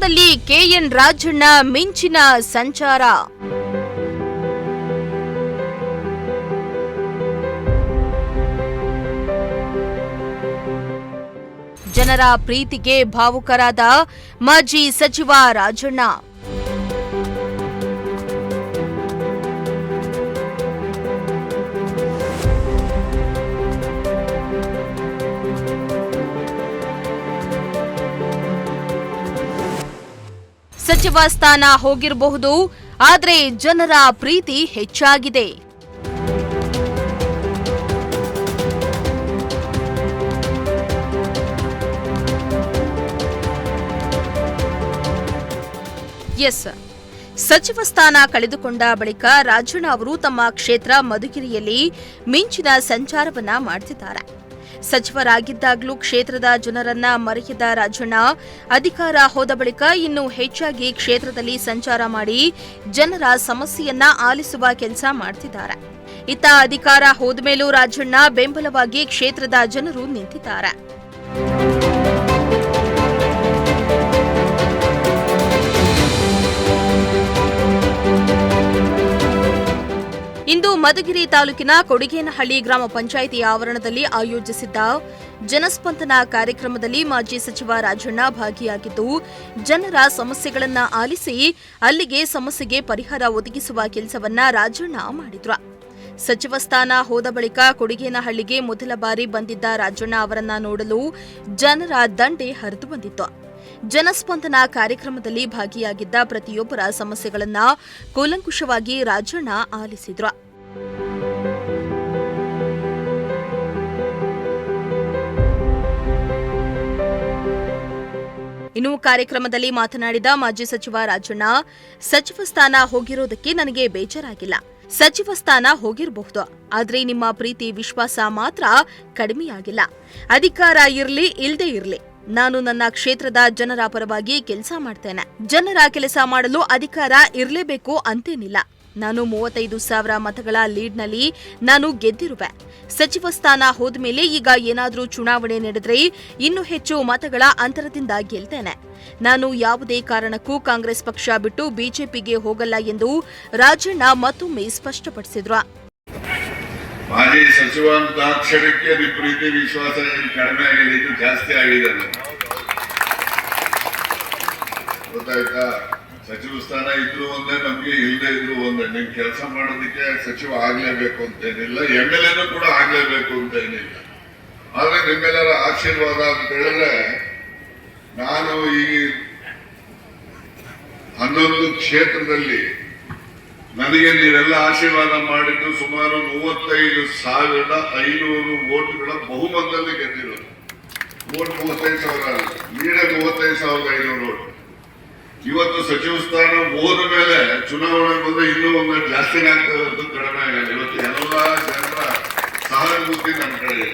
ಕ್ಷೇತ್ರದಲ್ಲಿ ಕೆಎನ್ ರಾಜಣ್ಣ ಮಿಂಚಿನ ಸಂಚಾರ. ಜನರ ಪ್ರೀತಿಗೆ ಭಾವುಕರಾದ ಮಾಜಿ ಸಚಿವ ರಾಜಣ್ಣ. ಸಚಿವ ಸ್ಥಾನ ಹೋಗಿರಬಹುದು, ಆದರೆ ಜನರ ಪ್ರೀತಿ ಹೆಚ್ಚಾಗಿದೆ. ಸಚಿವ ಸ್ಥಾನ ಕಳೆದುಕೊಂಡ ಬಳಿಕ ರಾಜಣ್ಣ ಅವರು ತಮ್ಮ ಕ್ಷೇತ್ರ ಮಧುಗಿರಿಯಲ್ಲಿ ಮಿಂಚಿನ ಸಂಚಾರವನ್ನ ಮಾಡುತ್ತಿದ್ದಾರೆ. ಸಚಿವರಾಗಿದ್ದಾಗಲೂ ಕ್ಷೇತ್ರದ ಜನರನ್ನ ಮರೆಯದ ರಾಜಣ್ಣ ಅಧಿಕಾರ ಹೋದ ಬಳಿಕ ಇನ್ನೂ ಹೆಚ್ಚಾಗಿ ಕ್ಷೇತ್ರದಲ್ಲಿ ಸಂಚಾರ ಮಾಡಿ ಜನರ ಸಮಸ್ಯೆಯನ್ನ ಆಲಿಸುವ ಕೆಲಸ ಮಾಡ್ತಿದ್ದಾರೆ. ಇತ್ತ ಅಧಿಕಾರ ಹೋದ ಮೇಲೂ ರಾಜಣ್ಣ ಬೆಂಬಲವಾಗಿ ಕ್ಷೇತ್ರದ ಜನರು ನಿಂತಿದ್ದಾರೆ. ಇಂದು ಮಧುಗಿರಿ ತಾಲೂಕಿನ ಕೊಡಿಗೇನಹಳ್ಳಿ ಗ್ರಾಮ ಪಂಚಾಯಿತಿ ಆವರಣದಲ್ಲಿ ಆಯೋಜಿಸಿದ್ದ ಜನಸ್ಪಂದನ ಕಾರ್ಯಕ್ರಮದಲ್ಲಿ ಮಾಜಿ ಸಚಿವ ರಾಜಣ್ಣ ಭಾಗಿಯಾಗಿದ್ದು, ಜನರ ಸಮಸ್ಯೆಗಳನ್ನು ಆಲಿಸಿ ಅಲ್ಲಿಗೆ ಸಮಸ್ಯೆಗೆ ಪರಿಹಾರ ಒದಗಿಸುವ ಕೆಲಸವನ್ನ ರಾಜಣ್ಣ ಮಾಡಿದ್ರು. ಸಚಿವ ಸ್ಥಾನ ಹೋದ ಬಳಿಕ ಕೊಡಿಗೇನಹಳ್ಳಿಗೆ ಮೊದಲ ಬಾರಿ ಬಂದಿದ್ದ ರಾಜಣ್ಣ ಅವರನ್ನ ನೋಡಲು ಜನರ ದಂಡೆ ಹರಿದು ಬಂದಿತ್ತು. ಜನಸ್ಪಂದನ ಕಾರ್ಯಕ್ರಮದಲ್ಲಿ ಭಾಗಿಯಾಗಿದ್ದ ಪ್ರತಿಯೊಬ್ಬರ ಸಮಸ್ಯೆಗಳನ್ನು ಕೂಲಂಕುಷವಾಗಿ ರಾಜಣ್ಣ ಆಲಿಸಿದ್ರು. ಇನ್ನು ಕಾರ್ಯಕ್ರಮದಲ್ಲಿ ಮಾತನಾಡಿದ ಮಾಜಿ ಸಚಿವ ರಾಜಣ್ಣ, ಸಚಿವ ಸ್ಥಾನ ಹೋಗಿರೋದಕ್ಕೆ ನನಗೆ ಬೇಜಾರಾಗಿಲ್ಲ. ಸಚಿವ ಸ್ಥಾನ ಹೋಗಿರಬಹುದು, ಆದ್ರೆ ನಿಮ್ಮ ಪ್ರೀತಿ ವಿಶ್ವಾಸ ಮಾತ್ರ ಕಡಿಮೆಯಾಗಿಲ್ಲ. ಅಧಿಕಾರ ಇರ್ಲಿ ಇಲ್ದೇ ಇರ್ಲಿ, ನಾನು ನನ್ನ ಕ್ಷೇತ್ರದ ಜನರ ಪರವಾಗಿ ಕೆಲಸ ಮಾಡ್ತೇನೆ. ಜನರ ಕೆಲಸ ಮಾಡಲು ಅಧಿಕಾರ ಇರಲೇಬೇಕು ಅಂತೇನಿಲ್ಲ. ನಾನು 35,000 ಮತಗಳ ಲೀಡ್ನಲ್ಲಿ ನಾನು ಗೆದ್ದಿರುವೆ. ಸಚಿವ ಸ್ಥಾನ ಹೋದ ಮೇಲೆ ಈಗ ಏನಾದರೂ ಚುನಾವಣೆ ನಡೆದ್ರೆ ಇನ್ನೂ ಹೆಚ್ಚು ಮತಗಳ ಅಂತರದಿಂದ ಗೆಲ್ತೇನೆ. ನಾನು ಯಾವುದೇ ಕಾರಣಕ್ಕೂ ಕಾಂಗ್ರೆಸ್ ಪಕ್ಷ ಬಿಟ್ಟು ಬಿಜೆಪಿಗೆ ಹೋಗಲ್ಲ ಎಂದು ರಾಜಣ್ಣ ಮತ್ತೊಮ್ಮೆ ಸ್ಪಷ್ಟಪಡಿಸಿದ್ರು. ಮಾಜಿ ಸಚಿವ ಅಂತ ಅಕ್ಷರಕ್ಕೆ ಪ್ರೀತಿ ವಿಶ್ವಾಸ ಕಡಿಮೆ ಆಗಿದೆ, ಇದು ಜಾಸ್ತಿ ಆಗಿದೆ. ಗೊತ್ತಾಯ್ತಾ? ಸಚಿವ ಸ್ಥಾನ ಇದ್ರು ಒಂದೇ, ನಮ್ಗೆ ಇಲ್ಲದೆ ಇದ್ರು ಒಂದೇ. ನಿಮ್ ಕೆಲಸ ಮಾಡೋದಕ್ಕೆ ಸಚಿವ ಆಗ್ಲೇಬೇಕು ಅಂತೇನಿಲ್ಲ, MLA ಕೂಡ ಆಗ್ಲೇಬೇಕು ಅಂತ ಏನಿಲ್ಲ. ಆದ್ರೆ ನಿಮ್ಮೆಲ್ಲರ ಆಶೀರ್ವಾದ ಅಂತ ಹೇಳಿದ್ರೆ, ನಾನು ಈ 11 ಕ್ಷೇತ್ರದಲ್ಲಿ ನನಗೆ ನೀವೆಲ್ಲ ಆಶೀರ್ವಾದ ಮಾಡಿದ್ದು ಸುಮಾರು 35,500 ವೋಟ್ಗಳ ಬಹುಮತದಲ್ಲಿ ಗೆದ್ದಿರೋದು. Vote 35,000, ಲೀಡೇ 35,500 vote. ಇವತ್ತು ಸಚಿವ ಸ್ಥಾನ ಹೋದ ಮೇಲೆ ಚುನಾವಣೆ ಬಂದ್ರೆ ಇನ್ನೂ ಒಂದು ಜಾಸ್ತಿನೇ ಆಗ್ತದೆ ಅಂತ ಕಡಿಮೆ ಆಗಲ್ಲ. ಇವತ್ತು ಎಲ್ಲ ಜನರ ಸಹಾನುಭೂತಿ ನನ್ನ ಕಡೆ ಇದೆ.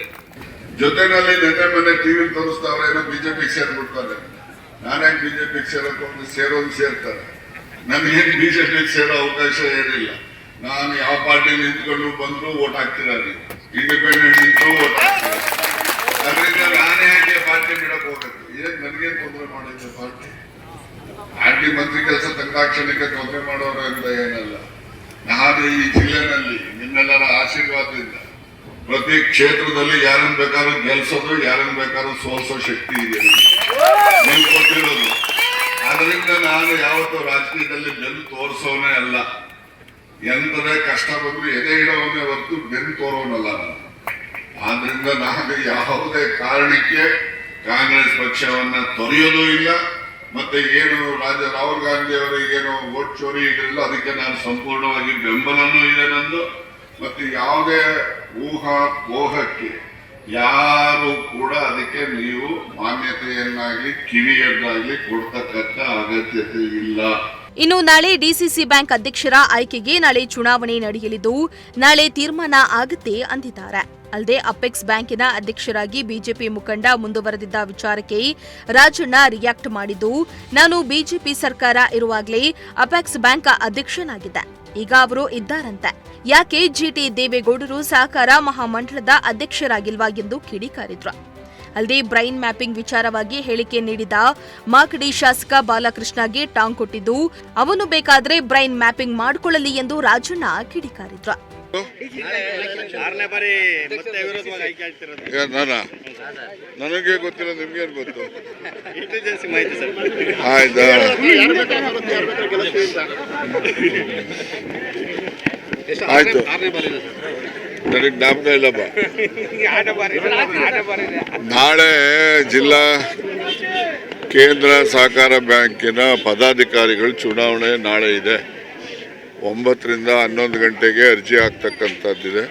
ಜೊತೆನಲ್ಲಿ ನೆನ್ನೆ ಮನೆ ಟಿವಿ ತೋರಿಸ್ತಾವ್ರೆ, ಬಿಜೆಪಿ ಸೇರ್ಬಿಡ್ತಾರೆ. ನಾನ್ಯಾಕೆ ಬಿಜೆಪಿ ಸೇರೋದು ಸೇರ್ತಾರೆ. ನನಗೇನು ಬಿಜೆಪಿ ಸೇರೋ ಅವಕಾಶ ಏನಿಲ್ಲ. ನಾನು ಯಾವ ಪಾರ್ಟಿ ನಿಂತ್ಕೊಂಡು ಬಂದ್ರು ವೋಟ್ ಹಾಕ್ತಿರಾರೆ, ಇಂಡಿಪೆಂಡೆಂಟ್ ನಿಂತರೂ ವೋಟ್ ಹಾಕ್ತಾರೆ. ಅದರಿಂದ ನಾನೇ ಯಾಕೆ ಪಾರ್ಟಿ ಬಿಡಕ್ ಹೋಗ್ಬೇಕು? ಏನ್ ನನಗೇನು ತೊಂದರೆ ಮಾಡಿದ್ದೆ ಪಾರ್ಟಿ ಮಂತ್ರಿ ಕೆಲಸ ತಂಗಾಕ್ಷಣಕ್ಕೆ ತೊಂದರೆ ಮಾಡೋರು ಅಂತ ಏನಲ್ಲ. ನಾನು ಈ ಜಿಲ್ಲೆನಲ್ಲಿ ನಿಮ್ಮೆಲ್ಲರ ಆಶೀರ್ವಾದದಿಂದ ಪ್ರತಿ ಕ್ಷೇತ್ರದಲ್ಲಿ ಯಾರನ್ನು ಬೇಕಾದ್ರೂ ಗೆಲ್ಸೋದು, ಯಾರನ್ನು ಬೇಕಾದ್ರೂ ಸೋಲ್ಸೋ ಶಕ್ತಿ ಇದೆ ನೀವು ಕೊಟ್ಟಿರೋದು. ಅದರಿಂದ ನಾನು ಯಾವತ್ತೂ ರಾಜಕೀಯದಲ್ಲಿ ಬೆನ್ನು ತೋರಿಸೋನೇ ಅಲ್ಲ. ಎಂತದೇ ಕಷ್ಟ ಬಂದ್ರು ಎದೆ ಇಡೋವನ್ನೇ ಹೊರತು ಬೆನ್ನು ತೋರೋನಲ್ಲ ನಾನು. ಆದ್ರಿಂದ ನಾನು ಯಾವುದೇ ಕಾರಣಕ್ಕೆ ಕಾಂಗ್ರೆಸ್ ಪಕ್ಷವನ್ನ ತೊರೆಯೋದು ಇಲ್ಲ. ಮತ್ತೆ ಏನು ರಾಹುಲ್ ಗಾಂಧಿ ಅವರಿಗೇನು ವೋಟ್ ಚೋರಿ ಇರಲಿಲ್ಲ, ಅದಕ್ಕೆ ನಾನು ಸಂಪೂರ್ಣವಾಗಿ ಬೆಂಬಲನೂ ಇದೆ ನಂದು. ಮತ್ತೆ ಯಾವುದೇ ಊಹಾಪೋಹಕ್ಕೆ ಯಾರು ಕೂಡ ಅದಕ್ಕೆ ನೀವು ಮಾನ್ಯತೆಯನ್ನಾಗ್ಲಿ ಕಿವಿಯನ್ನಾಗ್ಲಿ ಕೊಡ್ತಕ್ಕಂಥ ಅಗತ್ಯತೆ ಇಲ್ಲ. ಇನ್ನು ನಾಳೆ ಡಿಸಿಸಿ ಬ್ಯಾಂಕ್ ಅಧ್ಯಕ್ಷರ ಆಯ್ಕೆಗೆ ನಾಳೆ ಚುನಾವಣೆ ನಡೆಯಲಿದ್ದು, ನಾಳೆ ತೀರ್ಮಾನ ಆಗುತ್ತೆ ಅಂದಿದ್ದಾರೆ. ಅಲ್ಲದೆ ಅಪೆಕ್ಸ್ ಬ್ಯಾಂಕಿನ ಅಧ್ಯಕ್ಷರಾಗಿ ಬಿಜೆಪಿ ಮುಖಂಡ ಮುಂದುವರೆದಿದ್ದ ವಿಚಾರಕ್ಕೆ ರಾಜಣ್ಣ ರಿಯಾಕ್ಟ್ ಮಾಡಿದ್ದು, ನಾನು ಬಿಜೆಪಿ ಸರ್ಕಾರ ಇರುವಾಗಲೇ ಅಪೆಕ್ಸ್ ಬ್ಯಾಂಕ್ ಅಧ್ಯಕ್ಷನಾಗಿದ್ದೆ, ಈಗ ಅವರು ಇದ್ದಾರಂತೆ, ಯಾಕೆ ಜಿಟಿ ದೇವೇಗೌಡರು ಸಹಕಾರ ಮಹಾಮಂಡಳದ ಅಧ್ಯಕ್ಷರಾಗಿಲ್ವಾ ಎಂದು ಕಿಡಿಕಾರಿದ್ರು. ಅಲ್ಲದೆ ಬ್ರೈನ್ ಮ್ಯಾಪಿಂಗ್ ವಿಚಾರವಾಗಿ ಹೇಳಿಕೆ ನೀಡಿದ ಮಾಗಡಿ ಶಾಸಕ ಬಾಲಕೃಷ್ಣಗೆ ಟಾಂಗ್ ಕೊಟ್ಟಿದ್ದು, ಅವನು ಬೇಕಾದ್ರೆ ಬ್ರೈನ್ ಮ್ಯಾಪಿಂಗ್ ಮಾಡಿಕೊಳ್ಳಲಿ ಎಂದು ರಾಜಣ್ಣ ಕಿಡಿಕಾರಿದ್ರು. ನನಗೆ ಗೊತ್ತಿಲ್ಲ, ನಿಮ್ಗೇನು ಗೊತ್ತು? ಆಯ್ತಾ, ಆಯ್ತು, ನನಗೆ ಜ್ಞಾಪಕ ಇಲ್ಲಪ್ಪ. ನಾಳೆ ಜಿಲ್ಲಾ ಕೇಂದ್ರ ಸಹಕಾರ ಬ್ಯಾಂಕಿನ ಪದಾಧಿಕಾರಿಗಳ ಚುನಾವಣೆ ನಾಳೆ ಇದೆ. 9ರಿಂದ 11 ಗಂಟೆಗೆ ಅರ್ಜಿ ಹಾಕ್ತಕ್ಕಂಥದ್ದಿದೆ.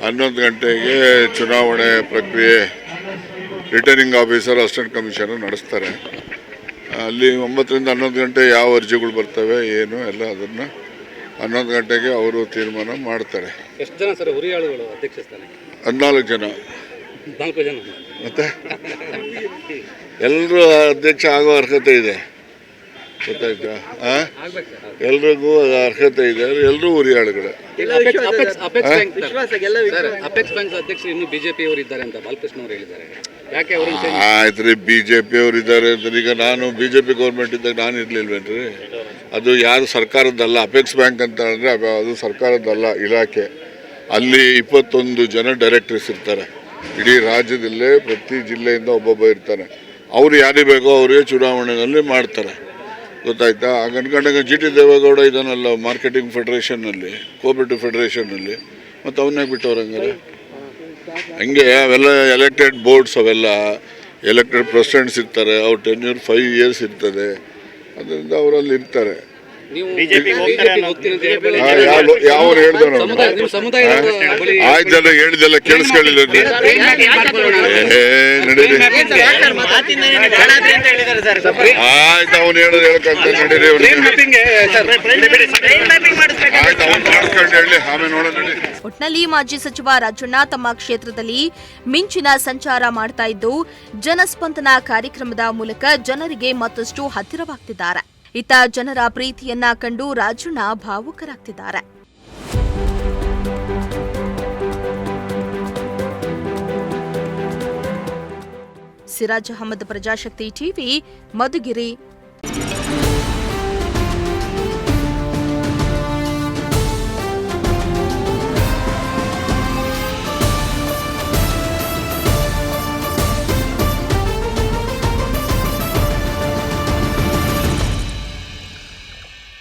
11 ಗಂಟೆಗೆ ಚುನಾವಣೆ ಪ್ರಕ್ರಿಯೆ ರಿಟರ್ನಿಂಗ್ ಆಫೀಸರ್, ಅಸಿಸ್ಟೆಂಟ್ ಕಮಿಷನರ್ ನಡೆಸ್ತಾರೆ. ಅಲ್ಲಿ 9ರಿಂದ 11 ಗಂಟೆ ಯಾವ ಅರ್ಜಿಗಳು ಬರ್ತವೆ ಏನು ಎಲ್ಲ ಅದನ್ನು 11 ಗಂಟೆಗೆ ಅವರು ತೀರ್ಮಾನ ಮಾಡ್ತಾರೆ. ಎಷ್ಟು ಜನ ಸರ್ ಹುರಿಯಾಳುಗಳು ಅಧ್ಯಕ್ಷ ಸ್ಥಾನಕ್ಕೆ? 14 ಜನ. 4 ಜನ ಮತ್ತೆ ಎಲ್ಲರೂ ಅಧ್ಯಕ್ಷ ಆಗೋ ಅರ್ಹತೆ ಇದೆ, ಗೊತ್ತಾಯ್ತಾ? ಎಲ್ರಿಗೂ ಅರ್ಹತೆ ಇದೆ, ಎಲ್ಲರೂ ಹುರಿಯಾಳುಗಳೇ. ಅಪೆಕ್ಸ್ ಬ್ಯಾಂಕ್ ಅಧ್ಯಕ್ಷರು ಇನ್ನು ಬಿಜೆಪಿ ಅವರು ಇದ್ದಾರೆ ಅಂತ ಬಾಲಕೃಷ್ಣ ಅವರು ಹೇಳಿದ್ದಾರೆ. ಯಾಕೆ ಅವರು? ಆಯ್ತು ರೀ, ಬಿಜೆಪಿ ಅವರು ಇದ್ದಾರೆ ಅಂತ. ಈಗ ನಾನು ಬಿಜೆಪಿ ಗೌರ್ಮೆಂಟ್ ಇದ್ದಾಗ ನಾನು ಇರ್ಲಿಲ್ವೇನ್ರಿ? ಅದು ಯಾರು ಸರ್ಕಾರದ್ದಲ್ಲ. ಅಪೆಕ್ಸ್ ಬ್ಯಾಂಕ್ ಅಂತ ಅಂದರೆ ಅದು ಸರ್ಕಾರದ್ದಲ್ಲ, ಇಲಾಖೆ. ಅಲ್ಲಿ 21 ಜನ ಡೈರೆಕ್ಟರ್ಸ್ ಇರ್ತಾರೆ. ಇಡೀ ರಾಜ್ಯದಲ್ಲೇ ಪ್ರತಿ ಜಿಲ್ಲೆಯಿಂದ ಒಬ್ಬೊಬ್ಬ ಇರ್ತಾನೆ. ಅವ್ರು ಯಾರಿಗೆ ಬೇಕೋ ಅವರಿಗೆ ಚುನಾವಣೆಯಲ್ಲಿ ಮಾಡ್ತಾರೆ, ಗೊತ್ತಾಯ್ತಾ? ಅನ್ಕೊಂಡಾಗ GT ದೇವೇಗೌಡ ಇದನ್ನಲ್ಲ ಮಾರ್ಕೆಟಿಂಗ್ ಫೆಡರೇಷನ್ನಲ್ಲಿ, ಕೋಆಪರೇಟಿವ್ ಫೆಡರೇಷನ್ನಲ್ಲಿ, ಮತ್ತು ಅವನ್ನೇ ಬಿಟ್ಟವ್ರು ಹಂಗಾರೆ. ಹಂಗೆ ಅವೆಲ್ಲ ಎಲೆಕ್ಟೆಡ್ ಬೋರ್ಡ್ಸ್, ಅವೆಲ್ಲ ಎಲೆಕ್ಟೆಡ್ ಪ್ರೆಸಿಡೆಂಟ್ಸ್ ಇರ್ತಾರೆ. ಅವ್ರ ಟೆನ್ಯೂರ್ 5 ಇಯರ್ಸ್ ಇರ್ತದೆ. ಅದರಿಂದ ಅವರಲ್ಲಿ ಇರ್ತಾರೆ. ಯಾವ ಹೇಳ್ದೆ ಆಯ್ತಲ್ಲ, ಹೇಳಿದೆಲ್ಲ ಕೇಳಿಸ್ಕೊಳ್ಳಿಲ್ಲ. ನಡೀರಿ, ಆಯ್ತು, ಅವನು ಹೇಳೋದು ಹೇಳ್ಕಂತ ನಡೀರಿ. ಆಯ್ತು, ಅವ್ನು ಮಾಡಿಸ್ಕೊಂಡು ಹೇಳಿ, ಆಮೇಲೆ ನೋಡೋಣ. ಒಟ್ನಲ್ಲಿ ಮಾಜಿ ಸಚಿವ ರಾಜಣ್ಣ ತಮ್ಮ ಕ್ಷೇತ್ರದಲ್ಲಿ ಮಿಂಚಿನ ಸಂಚಾರ ಮಾಡ್ತಾ ಇದ್ದು, ಜನಸ್ಪಂದನ ಕಾರ್ಯಕ್ರಮದ ಮೂಲಕ ಜನರಿಗೆ ಮತ್ತಷ್ಟು ಹತ್ತಿರವಾಗ್ತಿದ್ದಾರೆ. ಇತ್ತ ಜನರ ಪ್ರೀತಿಯನ್ನ ಕಂಡು ರಾಜಣ್ಣ ಭಾವುಕರಾಗ್ತಿದ್ದಾರೆ. ಸಿರಾಜ್ ಅಹಮದ್, ಪ್ರಜಾಶಕ್ತಿ ಟಿವಿ, ಮಧುಗಿರಿ.